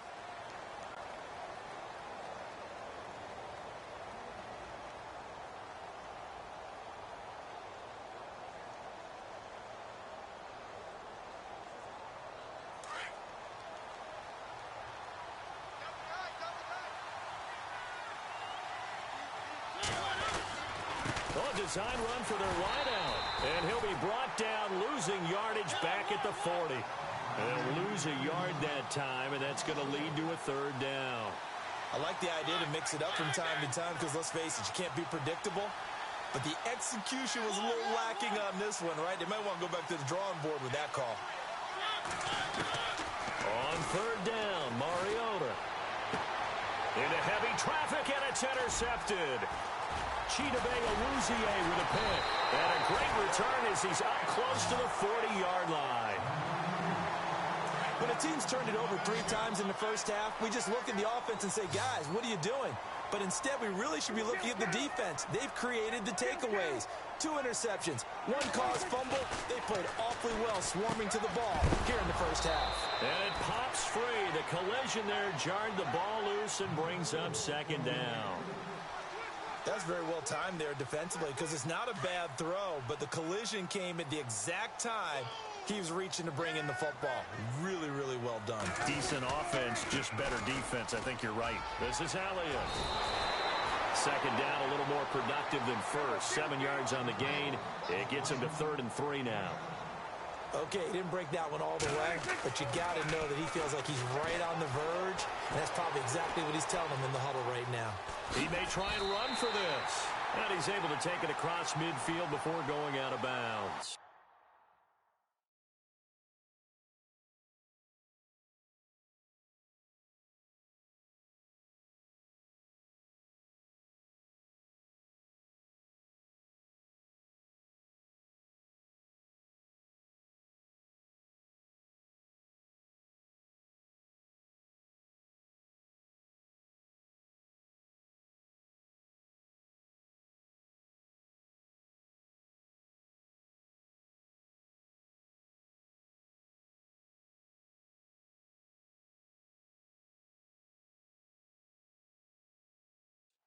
Design run for their wideout. And he'll be brought down, losing yardage back at the 40. They'll lose a yard that time, and that's going to lead to a third down. I like the idea to mix it up from time to time because, let's face it, you can't be predictable. But the execution was a little lacking on this one, right? They might want to go back to the drawing board with that call. On third down, Mariota. Into heavy traffic, and it's intercepted. Chidobe Awuzie with a pick. And a great return as he's up close to the 40-yard line. When a team's turned it over 3 times in the first half, we just look at the offense and say, guys, what are you doing? But instead, we really should be looking at the defense. They've created the takeaways. 2 interceptions, 1 caused fumble. They played awfully well swarming to the ball here in the first half. And it pops free. The collision there jarred the ball loose and brings up 2nd down. That's very well timed there defensively because it's not a bad throw, but the collision came at the exact time he was reaching to bring in the football. Really, really well done. Decent offense, just better defense. I think you're right. This is Elliott. 2nd down, a little more productive than first. 7 yards on the gain. It gets him to 3rd and 3 now. Okay, he didn't break that one all the way, but you got to know that he feels like he's right on the verge, and that's probably exactly what he's telling them in the huddle right now. He may try and run for this, and he's able to take it across midfield before going out of bounds.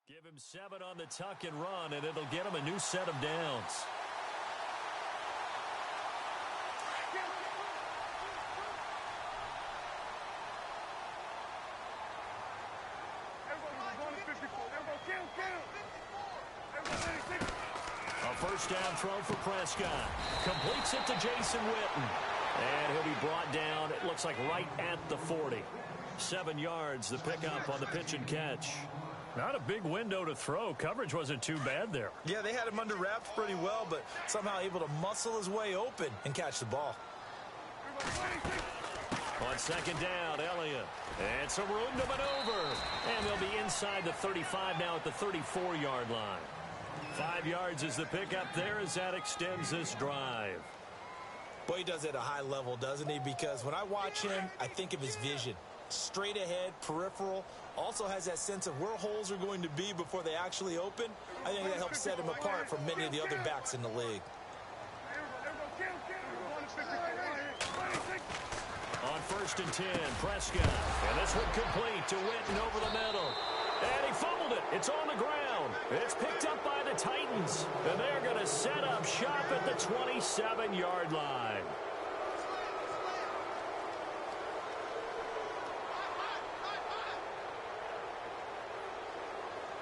Give him 7 on the tuck and run, and it'll get him a new set of downs. A 1st down throw for Prescott. Completes it to Jason Witten. And he'll be brought down, it looks like right at the 40. 7 yards, the pickup on the pitch and catch. Not a big window to throw. Coverage wasn't too bad there. Yeah, they had him under wraps pretty well, but somehow able to muscle his way open and catch the ball. On 2nd down, Elliott. And some room to maneuver. And they'll be inside the 35 now at the 34-yard line. 5 yards is the pickup there as that extends this drive. Boy, he does it at a high level, doesn't he? Because when I watch him, I think of his vision. Straight ahead, peripheral, also has that sense of where holes are going to be before they actually open. I think that helps set him apart from many of the other backs in the league. On 1st and 10, Prescott. And this one complete to Witten over the middle. And he fumbled it. It's on the ground. It's picked up by the Titans. And they're going to set up shop at the 27-yard line.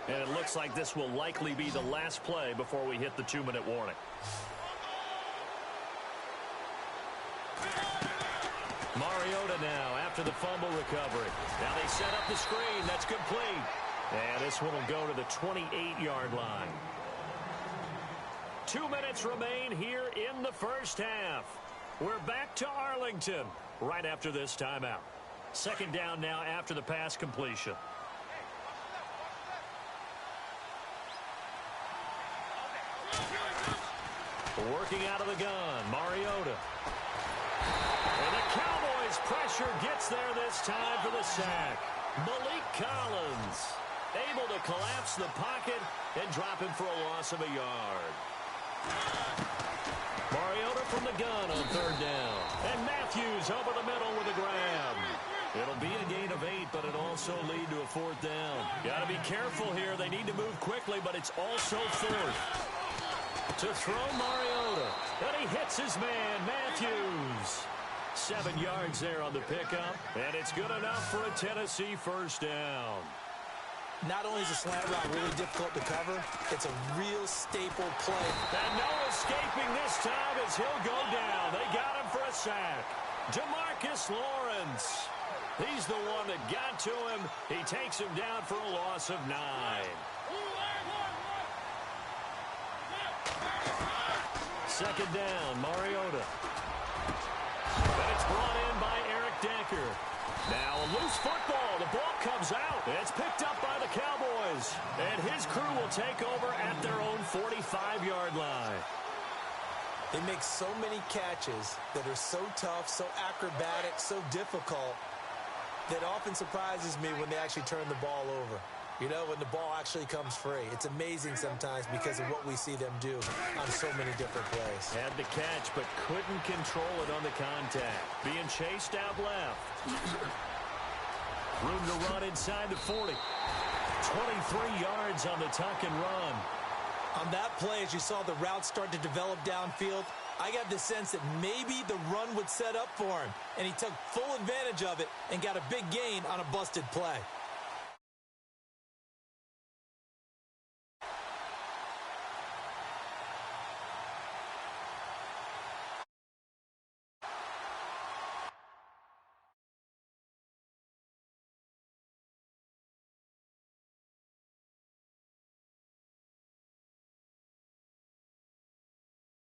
And it looks like this will likely be the last play before we hit the 2-minute warning. Mariota now after the fumble recovery. Now they set up the screen. That's complete. And this one will go to the 28-yard line. 2 minutes remain here in the first half. We're back to Arlington right after this timeout. 2nd down now after the pass completion. Working out of the gun, Mariota. And the Cowboys' pressure gets there this time for the sack. Malik Collins able to collapse the pocket and drop him for a loss of a yard. Mariota from the gun on 3rd down. And Matthews over the middle with a grab. It'll be a gain of 8, but it'll also lead to a 4th down. Got to be careful here. They need to move quickly, but it's also 4th. To throw Mariota. And he hits his man, Matthews. 7 yards there on the pickup. And it's good enough for a Tennessee 1st down. Not only is a slant route really difficult to cover, it's a real staple play. And no escaping this time as he'll go down. They got him for a sack. DeMarcus Lawrence. He's the one that got to him. He takes him down for a loss of 9. Second down, Mariota. And it's brought in by Eric Decker. Now a loose football. The ball comes out. It's picked up by the Cowboys. And his crew will take over at their own 45-yard line. They make so many catches that are so tough, so acrobatic, so difficult, that often surprises me when they actually turn the ball over. You know, when the ball actually comes free. It's amazing sometimes because of what we see them do on so many different plays. Had the catch, but couldn't control it on the contact. Being chased out left. Room to run inside the 40. 23 yards on the tuck and run. On that play, as you saw the route start to develop downfield, I got the sense that maybe the run would set up for him, and he took full advantage of it and got a big gain on a busted play.